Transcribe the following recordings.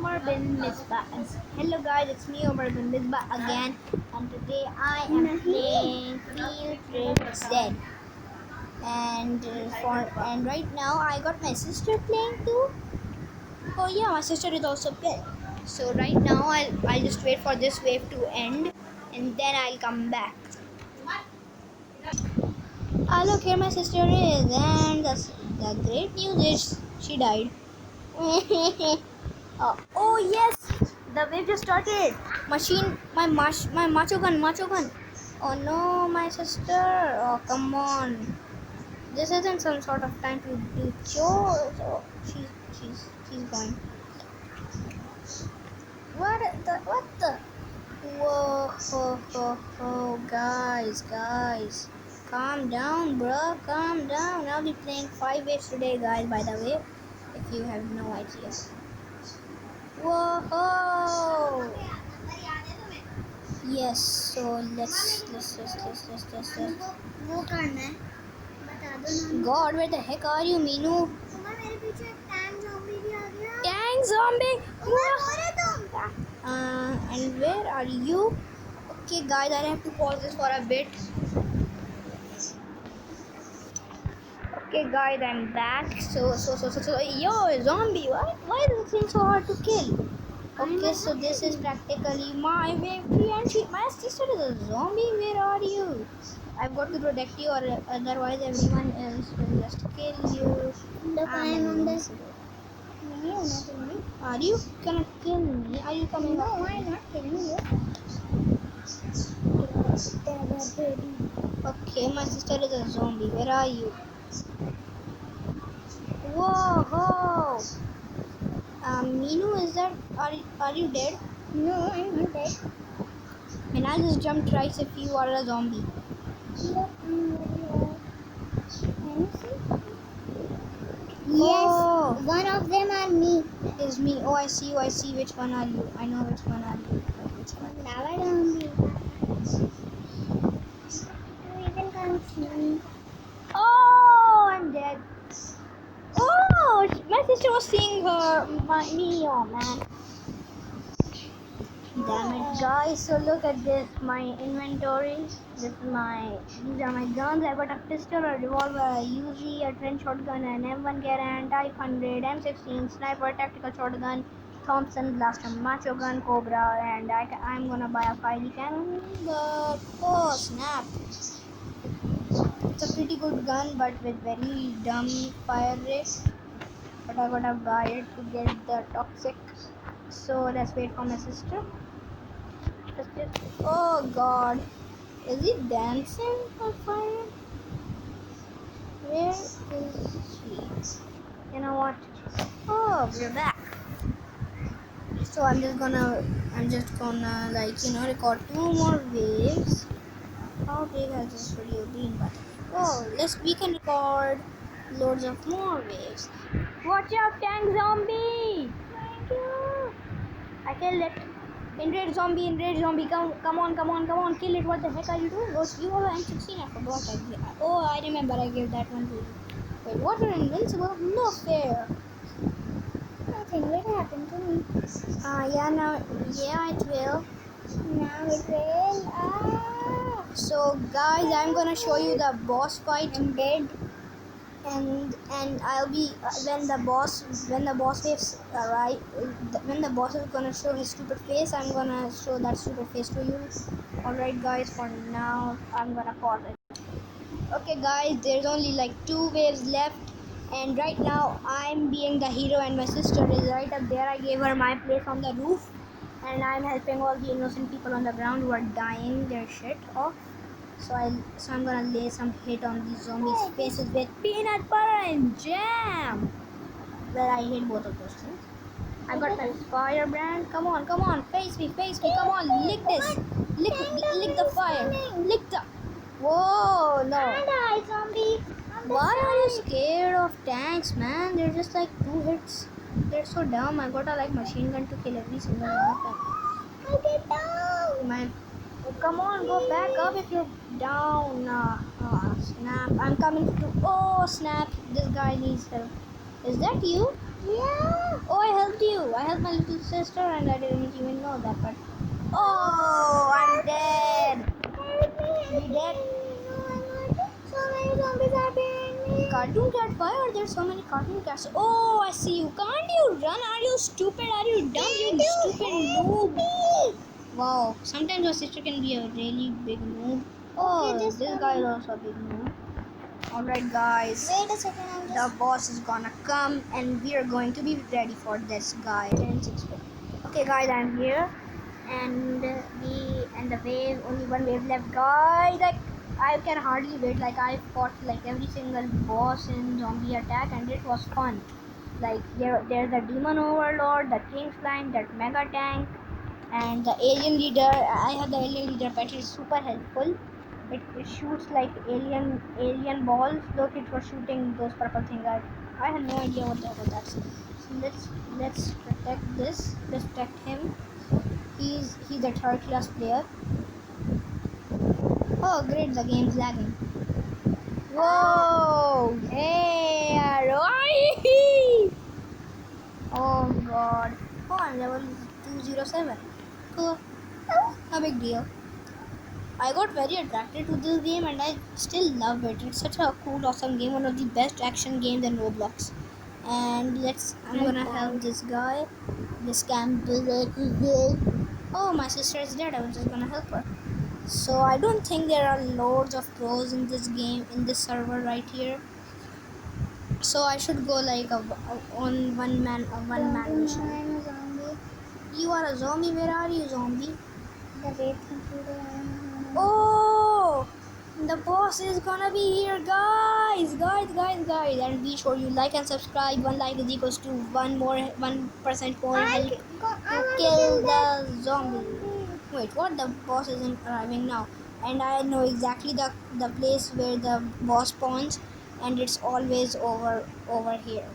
Omar bin Misbah. Hello guys, it's me Omar bin Misbah again, and today I am playing Field Trip Z. And right now I got my sister playing too. Oh yeah, my sister is also playing. So right now I'll just wait for this wave to end, and then I'll come back. Ah look, here my sister is, and the great news is she died. Oh yes, the wave just started. My macho gun. Oh no, my sister. Oh come on. This isn't some sort of time to do chores. Oh, she's going. What the? Whoa, guys, calm down, bro, calm down. I'll be playing 5 waves today, guys. By the way, if you have no idea. Whoa! Yes, so let's. वो करना है बता दो ना God, where the heck are you, Meenu? मम्मा मेरे पीछे एक tank zombie भी आ गया Dang zombie! मम्मा हो रहे तुम And where are you? Okay, guys, I have to pause this for a bit. Okay, guys, I'm back. So, yo, zombie, what? Why is this thing so hard to kill? Okay, so this is practically my way. And my sister is a zombie. Where are you? I've got to protect you, or otherwise everyone else will just kill you. I'm invincible. नहीं होना चाहिए Are you gonna kill me? Are you coming? No, up? I'm not killing you. Okay, my sister is a zombie. Where are you? Whoa! Meenu, are you dead? No, I'm not dead. And I just jumped twice if you are a zombie. Look, can you see? Oh. Yes, one of them are me. Is me. Oh, I see you. I see. Which one are you? I know which one are you. Which one? Lava zombie. You even can't see me. Oh, I'm dead. Oh, my sister was seeing me. Oh man. Damn it, guys. So look at this. My inventory. These are my guns. I got a pistol, a revolver, a Uzi, a trench shotgun, an M1 Garand, Type 100, M16, sniper, tactical shotgun, Thompson blaster, macho gun, Cobra, and I'm gonna buy a 5D cannon. But oh snap! It's a pretty good gun, but with very dumb fire rate. But I gotta buy it to get the toxic. So let's wait for my sister. Oh god, is he dancing on fire? Where is she? You know what? Oh, we're back. So I'm just gonna record 2 more waves. How big has this video been? But oh, we can record loads of more waves. Watch out, tank zombie! Thank you. I killed it. Enrage zombie, come on, kill it. What the heck are you doing? Oh, you have an M16, I forgot. Oh, I remember, I gave that one to you. Wait, what, you're invincible? No fair. Nothing will happen to me. Yeah, it will. Now it will. So guys, I'm gonna show you the boss fight. I'm dead. And I'll be when the boss waves arrive, when the boss is gonna show his stupid face, I'm gonna show that stupid face to you. Alright guys, for now I'm gonna pause it. Okay guys, there's only like 2 waves left, and right now I'm being the hero and my sister is right up there. I gave her my place on the roof, and I'm helping all the innocent people on the ground who are dying their shit off. So I'm gonna lay some hit on these zombies' faces with peanut butter and jam. Well, I hate both of those things. I got my firebrand. Come on, face me. Come on, lick this. Lick the fire. Lick the. Whoa, no. Die, zombie. Why are you scared of tanks, man? They're just like 2 hits. They're so dumb. I got a machine gun to kill every single one of them. I get down. Come on, go back up if you're down. Snap. I'm coming to. Oh, snap. This guy needs help. Is that you? Yeah. Oh, I helped you. I helped my little sister and I didn't even know that. But oh, I'm dead. Help me. You dead? No, I'm not. So many zombies are behind me. Cartoon cat, why are there so many cartoon cats? Oh, I see you. Can't you run? Are you stupid? Are you dumb? Can You you stupid help noob. me? Wow, sometimes your sister can be a really big noob. Okay, Oh, just this guy is also a big noob. Alright, guys. Wait a second. I'm The just. boss is gonna come and we are going to be ready for this guy. 10, 6, 4. Okay, guys, I'm here. And the wave, only one wave left, guys. Like, I can hardly wait. Like, I fought like every single boss in zombie attack and it was fun. Like, there's the demon overlord, the king slime, that mega tank, and the alien leader. I have the alien leader pet. It's super helpful. It shoots like alien balls. Look, it was shooting those purple things. I had no idea what the hell that's. So let's protect this. Let's protect him. He's a third class player. Oh great, the game's lagging. Whoa! Hey! Roy! Oh god. Oh, I'm level 207. Cool. No big deal. I got very attracted to this game and I still love it. It's such a cool, awesome game, one of the best action games in Roblox. And I'm gonna help this guy. This camp. Oh, my sister is dead. I was just gonna help her. So I don't think there are loads of pros in this game, in this server right here. So I should go like on one man mission. I'm a zombie. You are a zombie. Where are you, zombie? The wave computer. Oh, the boss is gonna be here, guys, and be sure you like and subscribe. One like is equals to 1% more help to kill the zombie. Wait, what? The boss isn't arriving now, and I know exactly the place where the boss spawns, and it's always over here.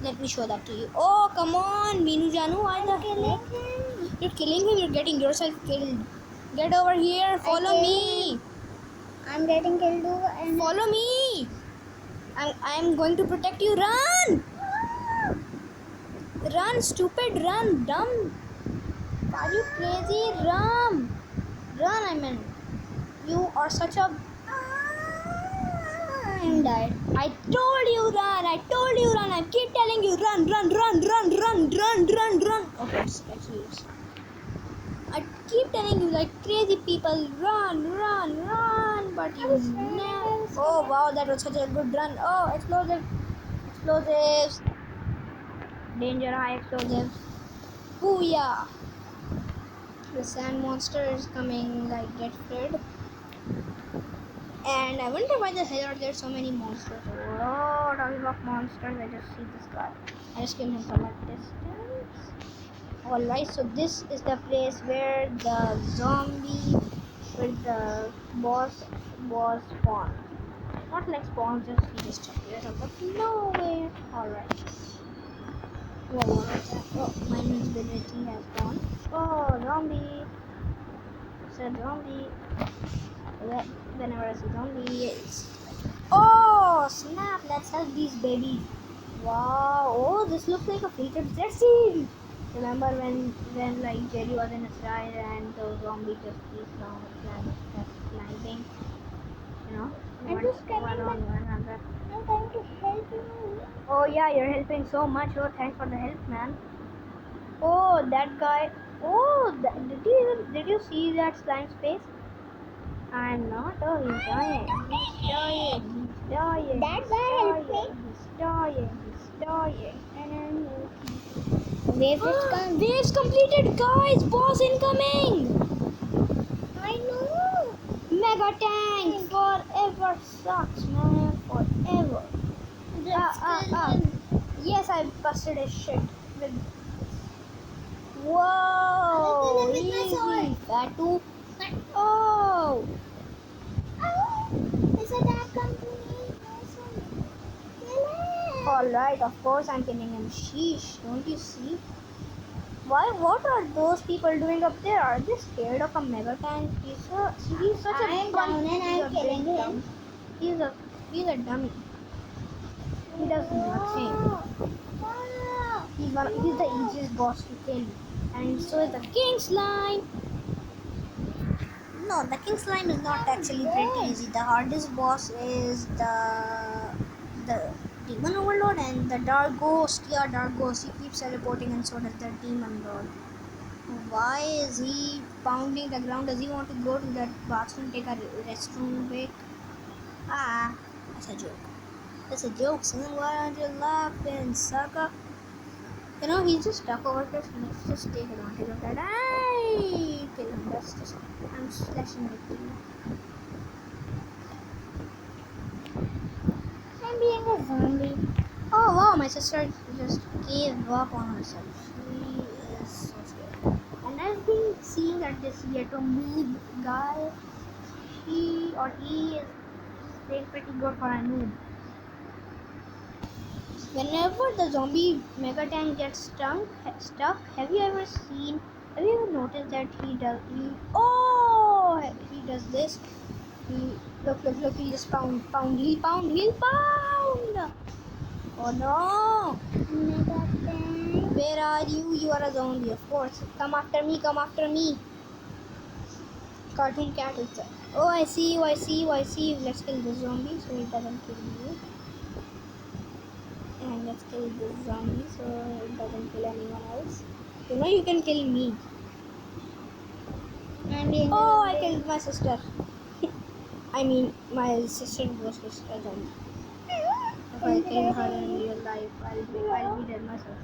Let me show that to you. Oh, come on, Minu Janu, why the heck? You're killing him. You're getting yourself killed. Get over here. Follow me. I'm getting killed too. And Follow me. I'm going to protect you. Run. Run, stupid. Run, dumb. Are you crazy? Run. Run, I mean. You are such a... I'm dead. I told you run. I told you run. I keep telling you run, run, run, run, run, run, run, run. Okay, let's use. I keep telling you like crazy people, run, run, run, but you never. Oh wow, that was such a good run. Oh, explosives, danger, high explosives. Booyah! The sand monster is coming. Like get rid. And I wonder why the hell are there so many monsters? Oh, talking about monsters, I just see this guy. I just killed him from a distance. Alright, so this is the place where the zombie with the boss was spawned. Not like spawn, just he just appears out of nowhere. Alright. Whoa, what was that? Oh, my invisibility has gone. Oh, zombie. It's a zombie. Whenever I see zombie, it's... Oh, snap! Let's help these babies. Wow! Oh, this looks like a featured set scene. Remember when like Jerry was in Israel and the zombie just keeps on climbing, you know, I'm just coming one on back. one another. I'm trying to help you. Oh yeah, you're helping so much. Oh, thanks for the help, man. Oh, that guy. Oh, did you see that slime space? I'm not. Oh, he's dying. He's dying. He's dying. That he's guy dying. helped me. He's dying. He's dying. And I'm working. Wave just come. Waves completed, guys. Boss incoming. I know. Mega tank forever sucks, man. Forever. Yes, I busted his shit. With... Whoa! Look, with my sword. Easy, Fatu. Oh! This attack come to me. Kill him. Alright, of course I'm killing him. Sheesh, don't you see? Why? What are those people doing up there? Are they scared of a mega tank? He's such a I'm down and I'm killing him. He's a dummy. He does nothing. He's the easiest boss to kill. And so is the king slime. No, the king slime is not actually pretty easy. The hardest boss is the demon overlord and the dark ghost. Yeah, dark ghost. He keeps teleporting, and so does the demon lord. Why is he pounding the ground? Does he want to go to that bathroom, take a restroom break? Ah, that's a joke. That's a joke, son. Why aren't you laughing, sucker? You know, he's just stuck over there. So let's just take advantage of that. Ay, kill him. That's just. I'm slashing the team. I'm being a zombie. Oh wow, my sister just gave up on herself. She is so scared. And I've been seeing that this Yetomeeb guy, he is playing pretty good for a noob. Whenever the zombie mega tank gets stuck, have you ever noticed that he does this? Look, he just he'll pound. Oh no! Mega tank. Where are you? You are a zombie, of course. Come after me. Cartoon cat is there. Oh, I see you. Let's kill this zombie so it doesn't kill you. And let's kill this zombie so it doesn't kill anyone else. You know you can kill me. I'm being Oh, a I zombie. killed my sister. I mean, my sister was just a zombie. If I kill her in real life, I'll be dead myself.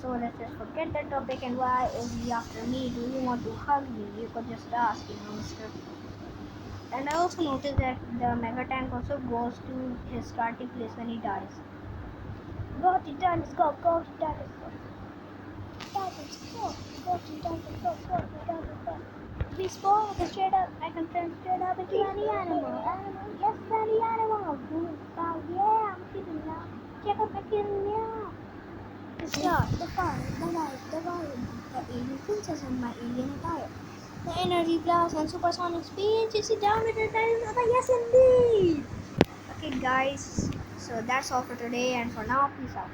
So let's just forget that topic. And why is he after me? Do you want to hug me? You could just ask, mister. And I also noticed that the mega tank also goes to his starting place when he dies. Go, Titanis, go, Titanis, go. Titans, go. Go to Titans, go. Be small, straight up. I can turn straight up into any animal. Yes, any animal. Oh, yeah, I'm kidding now. Check out my killing now. Stop. The fire, the light, the volume. The alien princess and my alien attire. The energy blast and supersonic speed. You sit down with the dinosaur. Yes, indeed. Okay, guys. So that's all for today. And for now, peace out.